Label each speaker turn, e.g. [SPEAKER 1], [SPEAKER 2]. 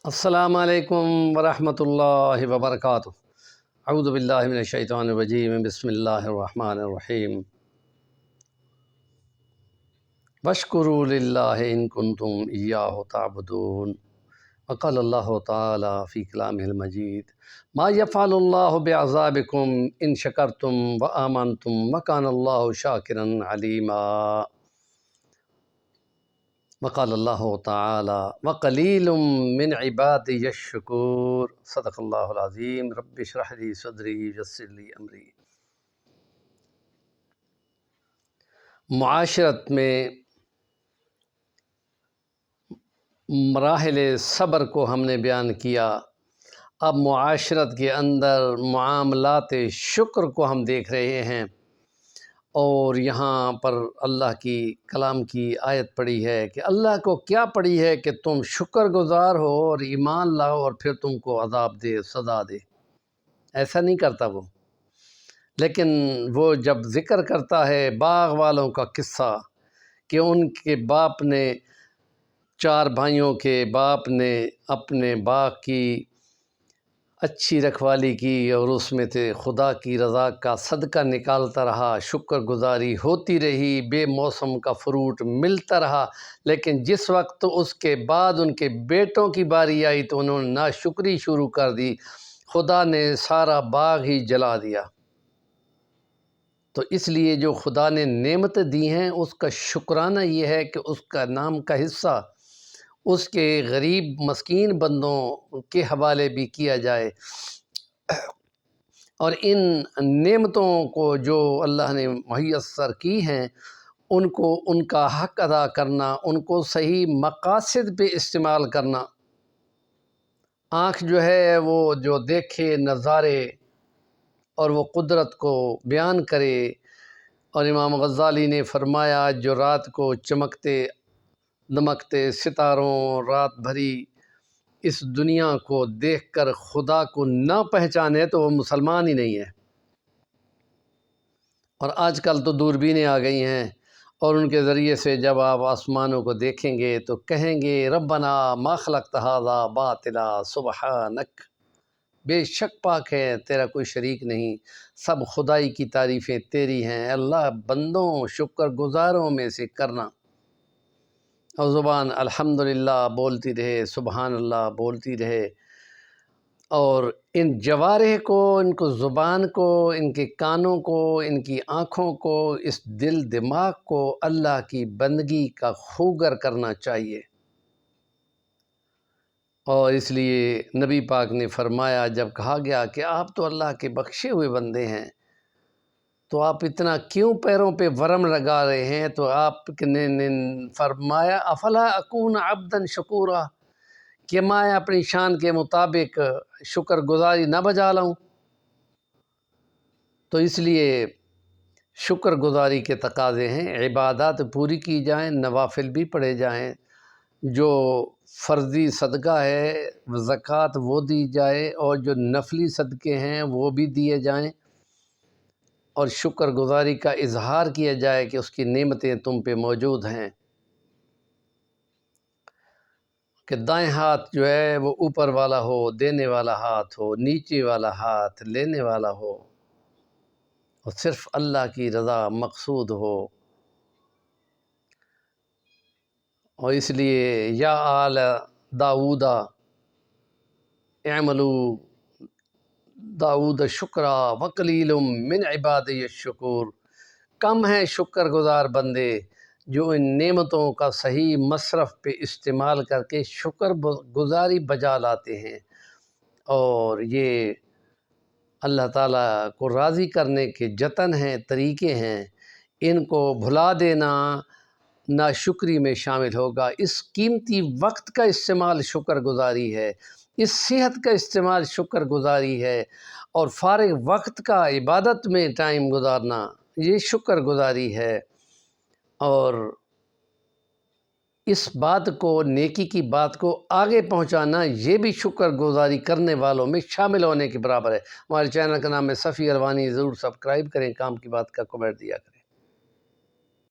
[SPEAKER 1] السلام علیکم ورحمۃ اللہ وبرکاتہ۔ اعوذ باللہ من الشیطان الرجیم، بسم اللہ الرحمن الرحیم۔ واشکروا للہ ان کنتم ایاہ تعبدون۔ وقال اللہ تعالی فی کلامہ المجید، ما یفعل اللہ بعذابکم ان شکرتم وآمنتم وکان اللہ شاکرا علیما۔ وقال اللہ تعالی وقلیل من عبادی الشکور۔ صدق اللہ العظیم۔ رب اشرح لی صدری یسر لی امری۔ معاشرت میں مراحل صبر کو ہم نے بیان کیا، اب معاشرت کے اندر معاملات شکر کو ہم دیکھ رہے ہیں، اور یہاں پر اللہ کی کلام کی آیت پڑھی ہے کہ اللہ کو کیا پڑھی ہے کہ تم شکر گزار ہو اور ایمان لاؤ اور پھر تم کو عذاب دے، سزا دے۔ ایسا نہیں کرتا وہ، لیکن وہ جب ذکر کرتا ہے باغ والوں کا قصہ کہ ان کے باپ نے، 4 بھائیوں کے باپ نے اپنے باغ کی اچھی رکھوالی کی اور اس میں سے خدا کی رضا کا صدقہ نکالتا رہا، شکر گزاری ہوتی رہی، بے موسم کا فروٹ ملتا رہا، لیکن جس وقت اس کے بعد ان کے بیٹوں کی باری آئی تو انہوں نے ناشکری شروع کر دی، خدا نے سارا باغ ہی جلا دیا۔ تو اس لیے جو خدا نے نعمتیں دی ہیں اس کا شکرانہ یہ ہے کہ اس کا نام کا حصہ اس کے غریب مسکین بندوں کے حوالے بھی کیا جائے، اور ان نعمتوں کو جو اللہ نے میسر کی ہیں ان کو ان کا حق ادا کرنا، ان کو صحیح مقاصد پہ استعمال کرنا۔ آنکھ جو ہے وہ جو دیکھے نظارے اور وہ قدرت کو بیان کرے، اور امام غزالی نے فرمایا جو رات کو چمکتے دمکتے ستاروں رات بھری اس دنیا کو دیکھ کر خدا کو نہ پہچانے تو وہ مسلمان ہی نہیں ہے۔ اور آج کل تو دوربینیں آ گئی ہیں، اور ان کے ذریعے سے جب آپ آسمانوں کو دیکھیں گے تو کہیں گے ربنا ما خلقت ھذا باطلا سبحانک، بے شک پاک ہے، تیرا کوئی شریک نہیں، سب خدائی کی تعریفیں تیری ہیں۔ اللہ بندوں شکر گزاروں میں سے کرنا، اور زبان الحمدللہ بولتی رہے، سبحان اللہ بولتی رہے، اور ان جوارح کو، ان کو زبان کو، ان کے کانوں کو، ان کی آنکھوں کو، اس دل دماغ کو اللہ کی بندگی کا خوگر کرنا چاہیے۔ اور اس لیے نبی پاک نے فرمایا، جب کہا گیا کہ آپ تو اللہ کے بخشے ہوئے بندے ہیں تو آپ اتنا کیوں پیروں پہ ورم لگا رہے ہیں؟ تو آپ نے فرمایا افلا اکون عبدا شکورا، کہ میں اپنی شان کے مطابق شکر گزاری نہ بجا لاؤں۔ تو اس لیے شکر گزاری کے تقاضے ہیں، عبادات پوری کی جائیں، نوافل بھی پڑھے جائیں، جو فرضی صدقہ ہے زکوٰۃ وہ دی جائے، اور جو نفلی صدقے ہیں وہ بھی دیے جائیں، اور شکر گزاری کا اظہار کیا جائے کہ اس کی نعمتیں تم پہ موجود ہیں، کہ دائیں ہاتھ جو ہے وہ اوپر والا ہو، دینے والا ہاتھ ہو، نیچے والا ہاتھ لینے والا ہو، اور صرف اللہ کی رضا مقصود ہو۔ اور اس لیے یا آل داؤد اعملوا داؤد شکرا وقلیل من عبادی الشکور، کم ہیں شکر گزار بندے جو ان نعمتوں کا صحیح مصرف پہ استعمال کر کے شکر گزاری بجا لاتے ہیں، اور یہ اللہ تعالیٰ کو راضی کرنے کے جتن ہیں، طریقے ہیں، ان کو بھلا دینا ناشکری میں شامل ہوگا۔ اس قیمتی وقت کا استعمال شکر گزاری ہے، اس صحت کا استعمال شکر گزاری ہے، اور فارغ وقت کا عبادت میں ٹائم گزارنا یہ شکر گزاری ہے، اور اس بات کو، نیکی کی بات کو آگے پہنچانا یہ بھی شکر گزاری کرنے والوں میں شامل ہونے کے برابر ہے۔ ہمارے چینل کا نام ہے صفی الوانی، ضرور سبسکرائب کریں، کام کی بات کا کمنٹ دیا کریں۔